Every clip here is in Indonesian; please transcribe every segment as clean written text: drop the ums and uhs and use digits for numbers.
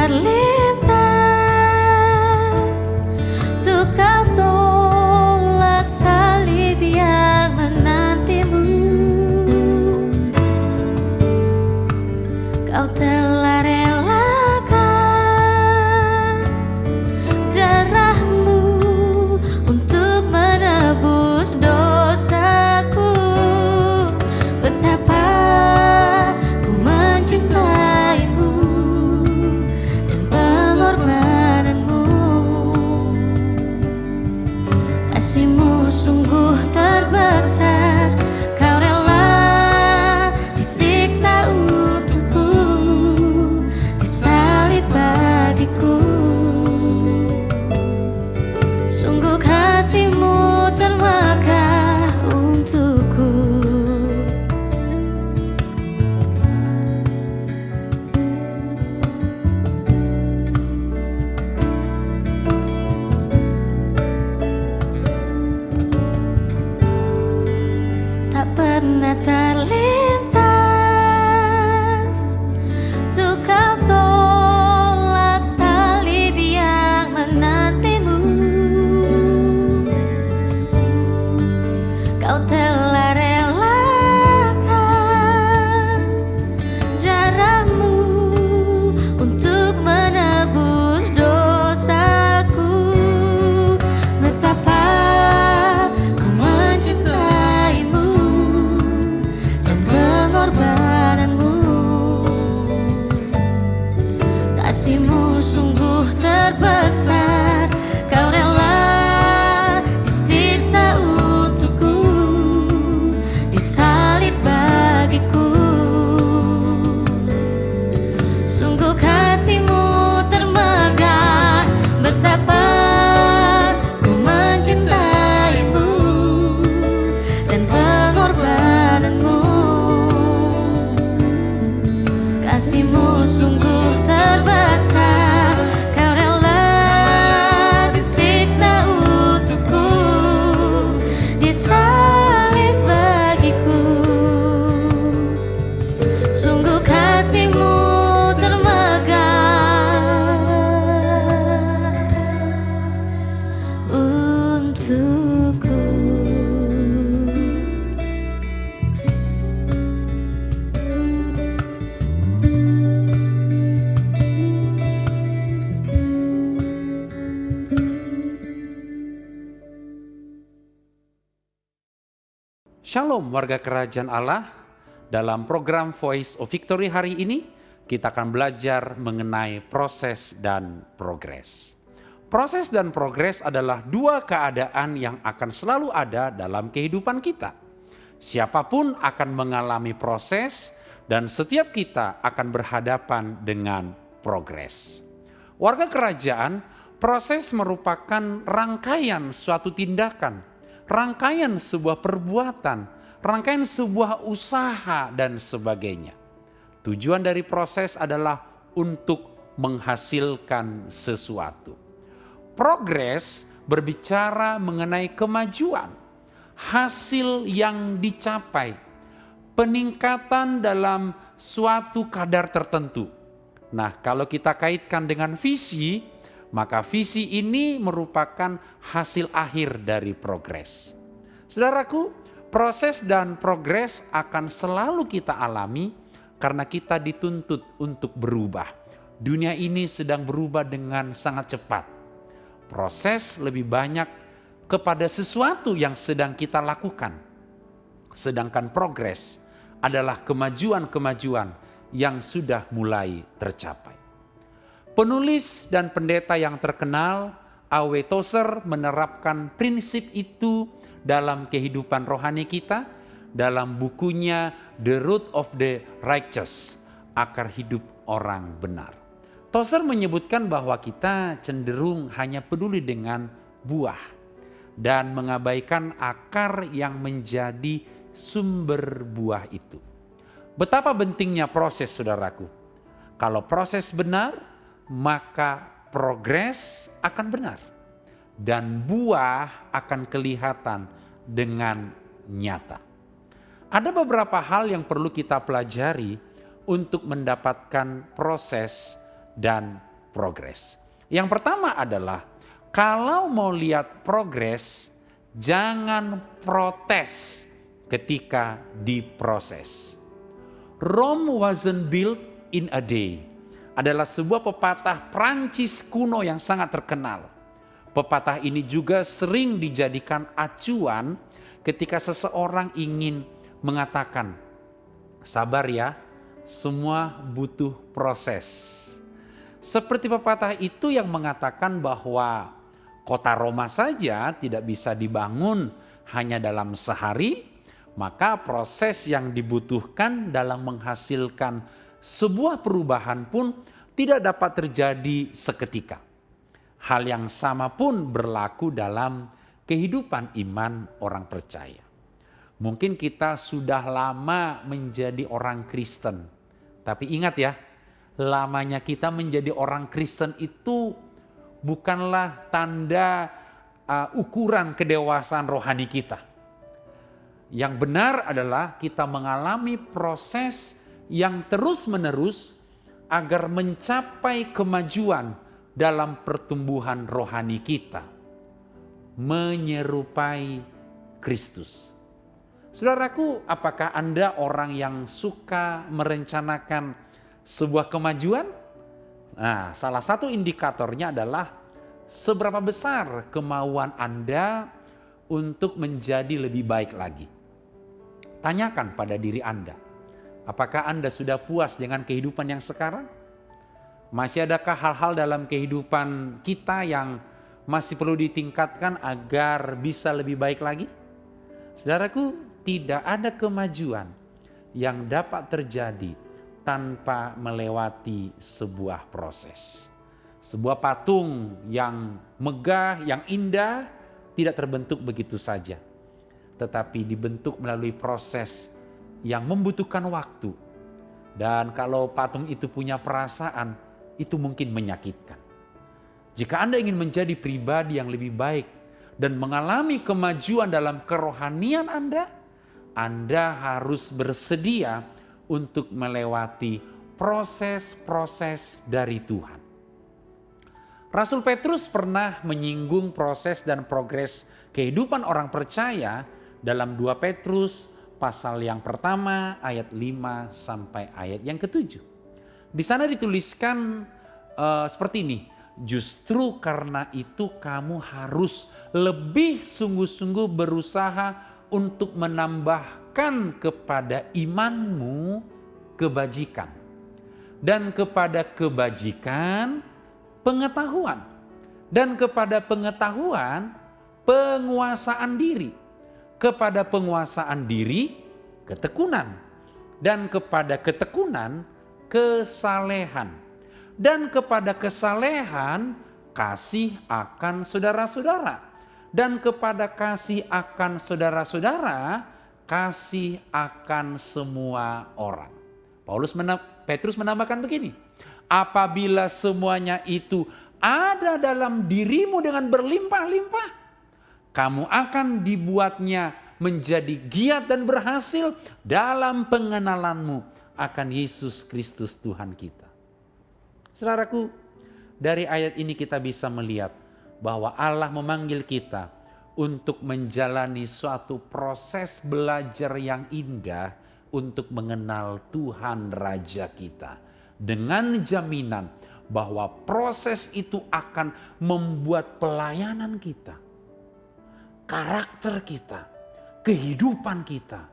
terlintas untuk kau tolak salib yang menantimu. Kau telah relakan darahmu untuk menebus dosaku. Betapa ku mencintaimu dan pengorbananmu. Kasihmu sungguh terbesar, kau rela disiksa untukku, disalib bagiku. Sungguh kasihmu termegah untukku. Tak pernah terlintas untuk kau tolak salib yang menantimu. Kau telah relakan darahmu untuk menebus dosaku. Betapa ku mencintaimu dan pengorbananmu. Kasihmu sungguh terbesar, kau rela disiksa untukku, disalib bagiku. Sungguh kasihmu termegah, betapa ku mencintaimu dan pengorbananmu. Kasihmu sungguh terbesar, kau rela disiksa untukku, disalib bagiku. Sungguh kasihmu termegah untukku. Shalom warga kerajaan Allah. Dalam program Voice of Victory hari ini, kita akan belajar mengenai proses dan progres. Proses dan progres adalah dua keadaan yang akan selalu ada dalam kehidupan kita. Siapapun akan mengalami proses dan setiap kita akan berhadapan dengan progres. Warga kerajaan, proses merupakan rangkaian suatu tindakan, rangkaian sebuah perbuatan, rangkaian sebuah usaha dan sebagainya. Tujuan dari proses adalah untuk menghasilkan sesuatu. Progres berbicara mengenai kemajuan, hasil yang dicapai, peningkatan dalam suatu kadar tertentu. Nah, kalau kita kaitkan dengan visi, maka visi ini merupakan hasil akhir dari progres. Saudaraku, proses dan progres akan selalu kita alami karena kita dituntut untuk berubah. Dunia ini sedang berubah dengan sangat cepat. Proses lebih banyak kepada sesuatu yang sedang kita lakukan. Sedangkan progres adalah kemajuan-kemajuan yang sudah mulai tercapai. Penulis dan pendeta yang terkenal, A.W. Tozer, menerapkan prinsip itu dalam kehidupan rohani kita dalam bukunya The Root of the Righteous, akar hidup orang benar. Tozer menyebutkan bahwa kita cenderung hanya peduli dengan buah dan mengabaikan akar yang menjadi sumber buah itu. Betapa pentingnya proses, saudaraku. Kalau proses benar, maka progres akan benar dan buah akan kelihatan dengan nyata. Ada beberapa hal yang perlu kita pelajari untuk mendapatkan proses dan progres. Yang pertama adalah kalau mau lihat progres, jangan protes ketika diproses. Rome wasn't built in a day adalah sebuah pepatah Prancis kuno yang sangat terkenal. Pepatah ini juga sering dijadikan acuan ketika seseorang ingin mengatakan, sabar ya, semua butuh proses. Seperti pepatah itu yang mengatakan bahwa kota Roma saja tidak bisa dibangun hanya dalam sehari, maka proses yang dibutuhkan dalam menghasilkan sebuah perubahan pun tidak dapat terjadi seketika. Hal yang sama pun berlaku dalam kehidupan iman orang percaya. Mungkin kita sudah lama menjadi orang Kristen, tapi ingat ya, lamanya kita menjadi orang Kristen itu bukanlah tanda ukuran kedewasaan rohani kita. Yang benar adalah kita mengalami proses yang terus-menerus agar mencapai kemajuan dalam pertumbuhan rohani kita, menyerupai Kristus. Saudaraku, apakah Anda orang yang suka merencanakan sebuah kemajuan? Nah, salah satu indikatornya adalah seberapa besar kemauan Anda untuk menjadi lebih baik lagi. Tanyakan pada diri Anda, apakah Anda sudah puas dengan kehidupan yang sekarang? Masih adakah hal-hal dalam kehidupan kita yang masih perlu ditingkatkan agar bisa lebih baik lagi? Saudaraku, tidak ada kemajuan yang dapat terjadi tanpa melewati sebuah proses. Sebuah patung yang megah, yang indah tidak terbentuk begitu saja, tetapi dibentuk melalui proses yang membutuhkan waktu. Dan kalau patung itu punya perasaan, itu mungkin menyakitkan. Jika Anda ingin menjadi pribadi yang lebih baik dan mengalami kemajuan dalam kerohanian Anda harus bersedia untuk melewati proses-proses dari Tuhan. Rasul Petrus pernah menyinggung proses dan progres kehidupan orang percaya dalam 2 Petrus pasal yang pertama ayat 5 sampai ayat yang ke-7. Di sana dituliskan seperti ini, justru karena itu kamu harus lebih sungguh-sungguh berusaha untuk menambahkan kepada imanmu kebajikan, dan kepada kebajikan pengetahuan, dan kepada pengetahuan penguasaan diri, kepada penguasaan diri ketekunan, dan kepada ketekunan kesalehan, dan kepada kesalehan kasih akan saudara-saudara, dan kepada kasih akan saudara-saudara kasih akan semua orang. Petrus menambahkan begini, apabila semuanya itu ada dalam dirimu dengan berlimpah-limpah, kamu akan dibuatnya menjadi giat dan berhasil dalam pengenalanmu akan Yesus Kristus Tuhan kita. Saudaraku, dari ayat ini kita bisa melihat bahwa Allah memanggil kita untuk menjalani suatu proses belajar yang indah untuk mengenal Tuhan Raja kita. Dengan jaminan bahwa proses itu akan membuat pelayanan kita, karakter kita, kehidupan kita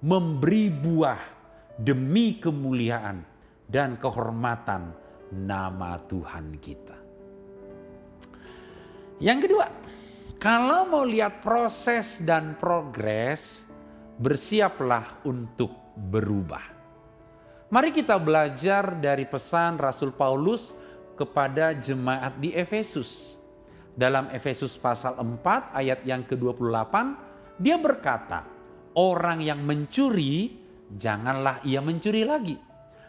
memberi buah demi kemuliaan dan kehormatan nama Tuhan kita. Yang kedua, kalau mau lihat proses dan progres, bersiaplah untuk berubah. Mari kita belajar dari pesan Rasul Paulus kepada jemaat di Efesus. Dalam Efesus pasal 4 ayat yang ke-28, dia berkata, orang yang mencuri, janganlah ia mencuri lagi,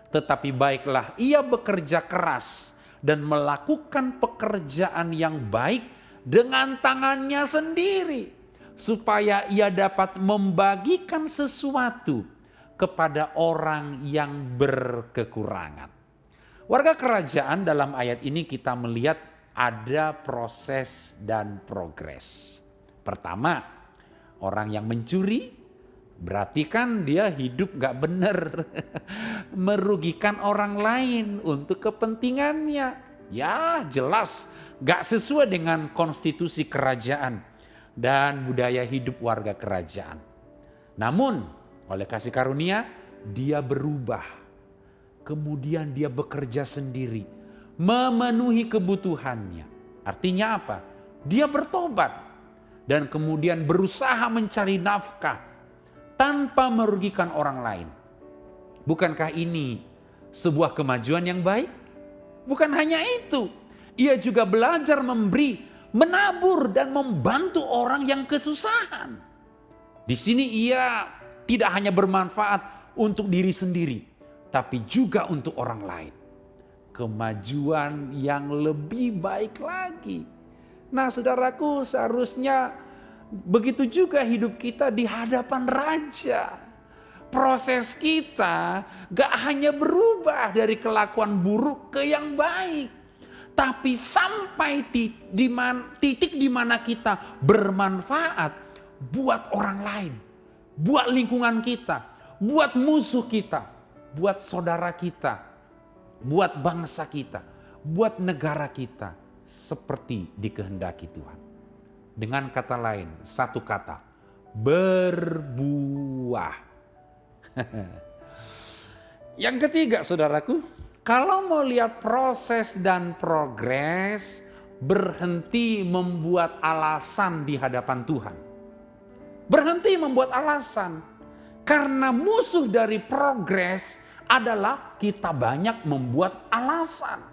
tetapi baiklah ia bekerja keras dan melakukan pekerjaan yang baik dengan tangannya sendiri, supaya ia dapat membagikan sesuatu kepada orang yang berkekurangan. Warga kerajaan dalam ayat ini kita melihat ada proses dan progres. Pertama, orang yang mencuri berarti kan dia hidup gak benar. Merugikan orang lain untuk kepentingannya. Ya jelas gak sesuai dengan konstitusi kerajaan dan budaya hidup warga kerajaan. Namun oleh kasih karunia dia berubah. Kemudian dia bekerja sendiri, memenuhi kebutuhannya. Artinya apa? Dia bertobat dan kemudian berusaha mencari nafkah tanpa merugikan orang lain. Bukankah ini sebuah kemajuan yang baik? Bukan hanya itu, ia juga belajar memberi, menabur dan membantu orang yang kesusahan. Di sini ia tidak hanya bermanfaat untuk diri sendiri, tapi juga untuk orang lain. Kemajuan yang lebih baik lagi. Nah saudaraku, seharusnya begitu juga hidup kita di hadapan Raja. Proses kita gak hanya berubah dari kelakuan buruk ke yang baik, tapi sampai titik di mana kita bermanfaat buat orang lain, buat lingkungan kita, buat musuh kita, buat saudara kita, buat bangsa kita, buat negara kita, seperti dikehendaki Tuhan. Dengan kata lain, satu kata, berbuah. Yang ketiga saudaraku, kalau mau lihat proses dan progres, berhenti membuat alasan di hadapan Tuhan. Berhenti membuat alasan. Karena musuh dari progres adalah kita banyak membuat alasan.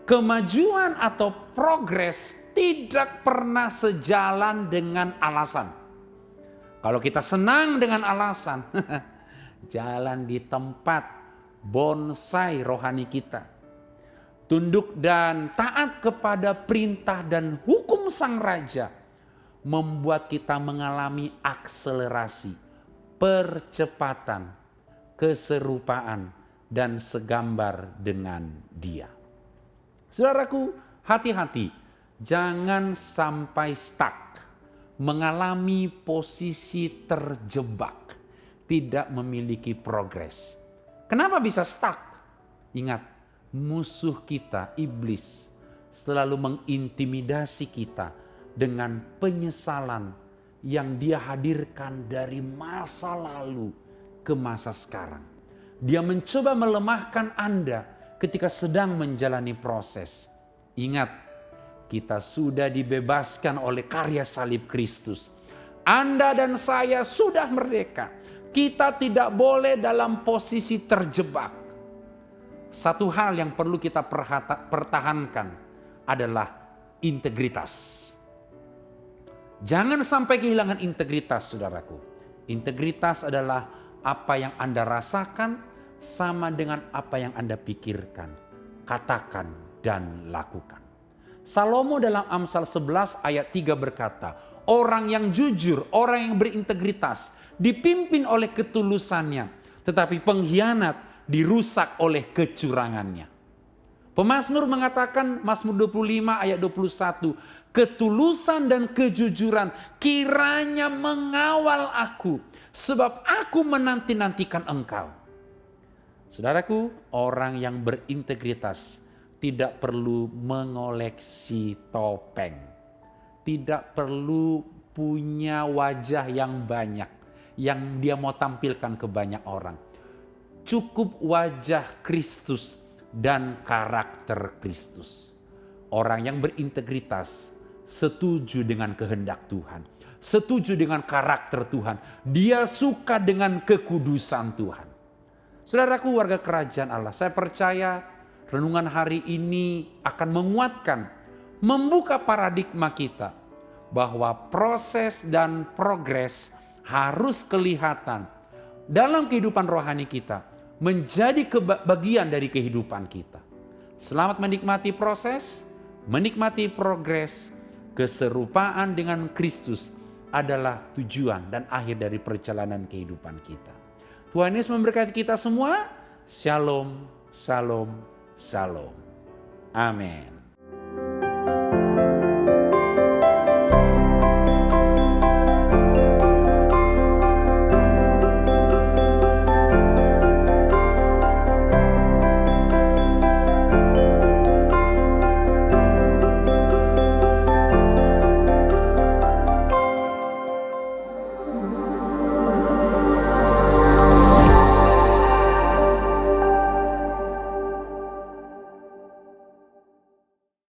Kemajuan atau progres tidak pernah sejalan dengan alasan. Kalau kita senang dengan alasan, jalan di tempat bonsai rohani kita. Tunduk dan taat kepada perintah dan hukum sang raja membuat kita mengalami akselerasi, percepatan, keserupaan, dan segambar dengan dia. Saudaraku, hati-hati, jangan sampai stuck, mengalami posisi terjebak, tidak memiliki progres. Kenapa bisa stuck? Ingat, musuh kita, iblis, selalu mengintimidasi kita dengan penyesalan yang dia hadirkan dari masa lalu ke masa sekarang. Dia mencoba melemahkan Anda ketika sedang menjalani proses. Ingat, kita sudah dibebaskan oleh karya salib Kristus. Anda dan saya sudah merdeka. Kita tidak boleh dalam posisi terjebak. Satu hal yang perlu kita pertahankan adalah integritas. Jangan sampai kehilangan integritas, saudaraku. Integritas adalah apa yang Anda rasakan sama dengan apa yang Anda pikirkan, katakan, dan lakukan. Salomo dalam Amsal 11 ayat 3 berkata, orang yang jujur, orang yang berintegritas, dipimpin oleh ketulusannya, tetapi pengkhianat dirusak oleh kecurangannya. Pemazmur mengatakan, Mazmur 25 ayat 21, ketulusan dan kejujuran kiranya mengawal aku, sebab aku menanti-nantikan engkau. Saudaraku, orang yang berintegritas tidak perlu mengoleksi topeng. Tidak perlu punya wajah yang banyak, yang dia mau tampilkan ke banyak orang. Cukup wajah Kristus dan karakter Kristus. Orang yang berintegritas setuju dengan kehendak Tuhan, setuju dengan karakter Tuhan. Dia suka dengan kekudusan Tuhan. Saudaraku, warga kerajaan Allah, saya percaya renungan hari ini akan menguatkan, membuka paradigma kita bahwa proses dan progres harus kelihatan dalam kehidupan rohani kita, menjadi bagian dari kehidupan kita. Selamat menikmati proses, menikmati progres. Keserupaan dengan Kristus adalah tujuan dan akhir dari perjalanan kehidupan kita. Tuhan Yesus memberkati kita semua. Shalom, shalom, Shalom. Amin.